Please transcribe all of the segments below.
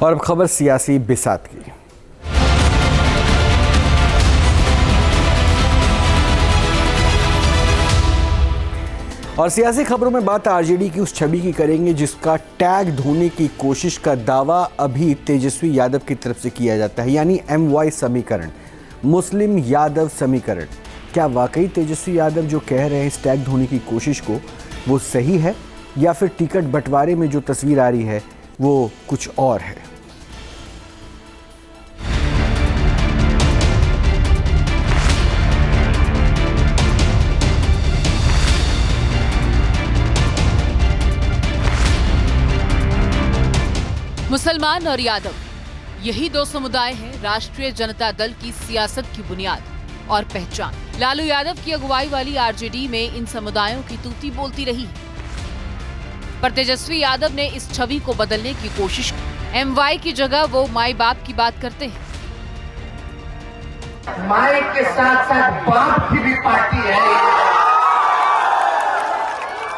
और अब खबर सियासी बिसात की। और सियासी खबरों में बात आरजेडी की उस छवि की करेंगे जिसका टैग धोने की कोशिश का दावा अभी तेजस्वी यादव की तरफ से किया जाता है, यानी MY समीकरण, मुस्लिम यादव समीकरण। क्या वाकई तेजस्वी यादव जो कह रहे हैं इस टैग धोने की कोशिश को वो सही है, या फिर टिकट बंटवारे में जो तस्वीर आ रही है वो कुछ और है? मुसलमान और यादव, यही दो समुदाय हैं राष्ट्रीय जनता दल की सियासत की बुनियाद और पहचान। लालू यादव की अगुवाई वाली आरजेडी में इन समुदायों की तूती बोलती रही, पर तेजस्वी यादव ने इस छवि को बदलने की कोशिश की। MY की जगह वो माई बाप की बात करते हैं। माई के साथ साथ बाप की भी पार्टी है।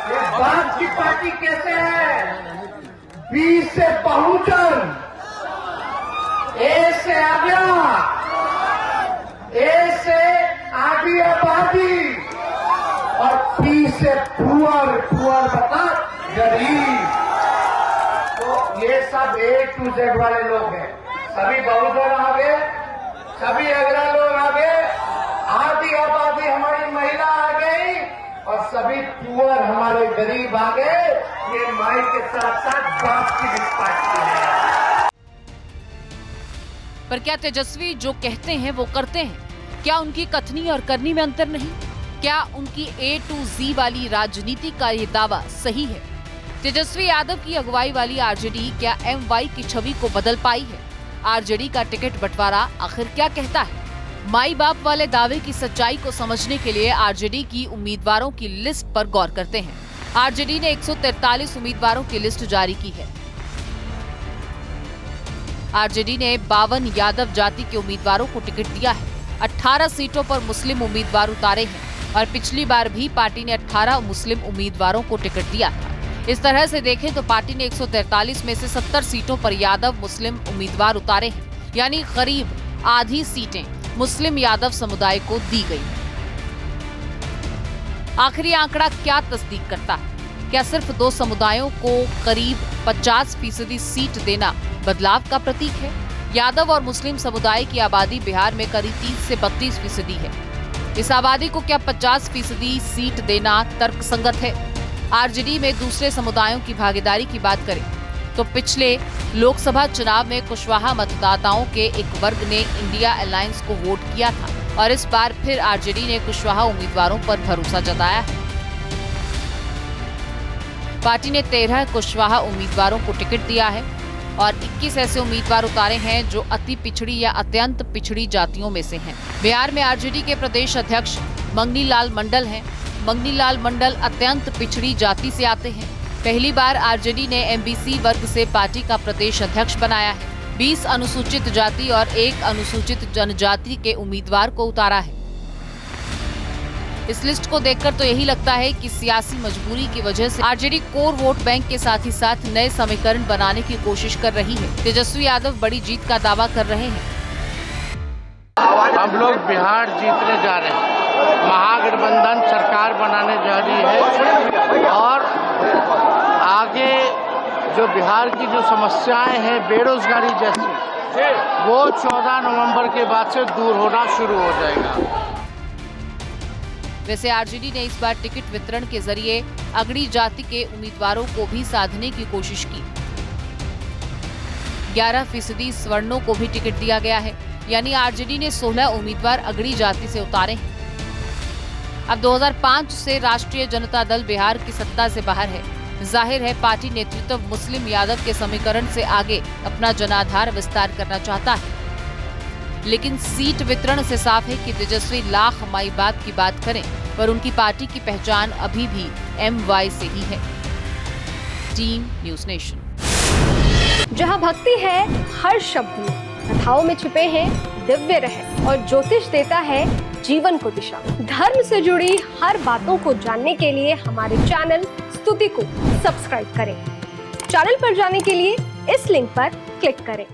ये बाप की पार्टी कैसे है? बी से बहुजन, ए से आज्ञा, ए से आधी आबादी और पी से पुअर, पुअर बता गरीब। तो ये सब A to Z वाले लोग हैं। सभी बहुजन आ गए, सभी अगला लोग आ गए, आधी आबादी हमारी महिला आ गई और सभी पुअर हमारे गरीब आ गए। ये माई के साथ साथ बाप की भी पार्टी है। पर क्या तेजस्वी जो कहते हैं वो करते हैं? क्या उनकी कथनी और करनी में अंतर नहीं? क्या उनकी A to Z वाली राजनीति का ये दावा सही है? तेजस्वी यादव की अगुवाई वाली आरजेडी क्या MY की छवि को बदल पाई है? आरजेडी का टिकट बंटवारा आखिर क्या कहता है? माई बाप वाले दावे की सच्चाई को समझने के लिए आरजेडी की उम्मीदवारों की लिस्ट पर गौर करते हैं। आरजेडी ने 143 उम्मीदवारों की लिस्ट जारी की है। आरजेडी ने 52 यादव जाति के उम्मीदवारों को टिकट दिया है। 18 सीटों पर मुस्लिम उम्मीदवार उतारे हैं और पिछली बार भी पार्टी ने 18 मुस्लिम उम्मीदवारों को टिकट दिया था। इस तरह से देखें तो पार्टी ने 143 में से 70 सीटों पर यादव मुस्लिम उम्मीदवार उतारे हैं, यानी करीब आधी सीटें मुस्लिम यादव समुदाय को दी गई। आखिरी आंकड़ा क्या तस्दीक करता है? क्या सिर्फ दो समुदायों को करीब 50% सीट देना बदलाव का प्रतीक है? यादव और मुस्लिम समुदाय की आबादी बिहार में करीब 30 से 32% है। इस आबादी को क्या 50% सीट देना तर्कसंगत है? आरजेडी में दूसरे समुदायों की भागीदारी की बात करें तो पिछले लोकसभा चुनाव में कुशवाहा मतदाताओं के एक वर्ग ने इंडिया अलायंस को वोट किया था और इस बार फिर आरजेडी ने कुशवाहा उम्मीदवारों पर भरोसा जताया है। पार्टी ने 13 कुशवाहा उम्मीदवारों को टिकट दिया है और 21 ऐसे उम्मीदवार उतारे हैं जो अति पिछड़ी या अत्यंत पिछड़ी जातियों में से हैं। बिहार में आरजेडी के प्रदेश अध्यक्ष मंगनी लाल मंडल हैं। मंगनी लाल मंडल अत्यंत पिछड़ी जाति से आते हैं। पहली बार आरजेडी ने MBC वर्ग से पार्टी का प्रदेश अध्यक्ष बनाया है। 20 अनुसूचित जाति और 1 अनुसूचित जनजाति के उम्मीदवार को उतारा है। इस लिस्ट को देखकर तो यही लगता है कि सियासी मजबूरी की वजह से आरजेडी कोर वोट बैंक के साथ ही साथ नए समीकरण बनाने की कोशिश कर रही है। तेजस्वी यादव बड़ी जीत का दावा कर रहे हैं। हम लोग बिहार जीतने जा रहे हैं, महागठबंधन सरकार बनाने जा रही है और आगे जो बिहार की जो समस्याएं हैं बेरोजगारी जैसी, वो 14 नवंबर के बाद से दूर होना शुरू हो जाएगा। वैसे आरजेडी ने इस बार टिकट वितरण के जरिए अगड़ी जाति के उम्मीदवारों को भी साधने की कोशिश की। 11% सवर्णों को भी टिकट दिया गया है, यानी आरजेडी ने 16 उम्मीदवार अगड़ी जाति से उतारे हैं। अब 2005 से राष्ट्रीय जनता दल बिहार की सत्ता से बाहर है। जाहिर है पार्टी नेतृत्व मुस्लिम यादव के समीकरण से आगे अपना जनाधार विस्तार करना चाहता है, लेकिन सीट वितरण से साफ है कि तेजस्वी लाख माई बाप की बात करें पर उनकी पार्टी की पहचान अभी भी MY से ही है। Team news nation. जहां भक्ति है हर शब्द में, कथाओं में छुपे हैं दिव्य रहस्य और ज्योतिष देता है जीवन को दिशा। धर्म से जुड़ी हर बातों को जानने के लिए हमारे चैनल स्तुति को सब्सक्राइब करें। चैनल पर जाने के लिए इस लिंक पर क्लिक करें।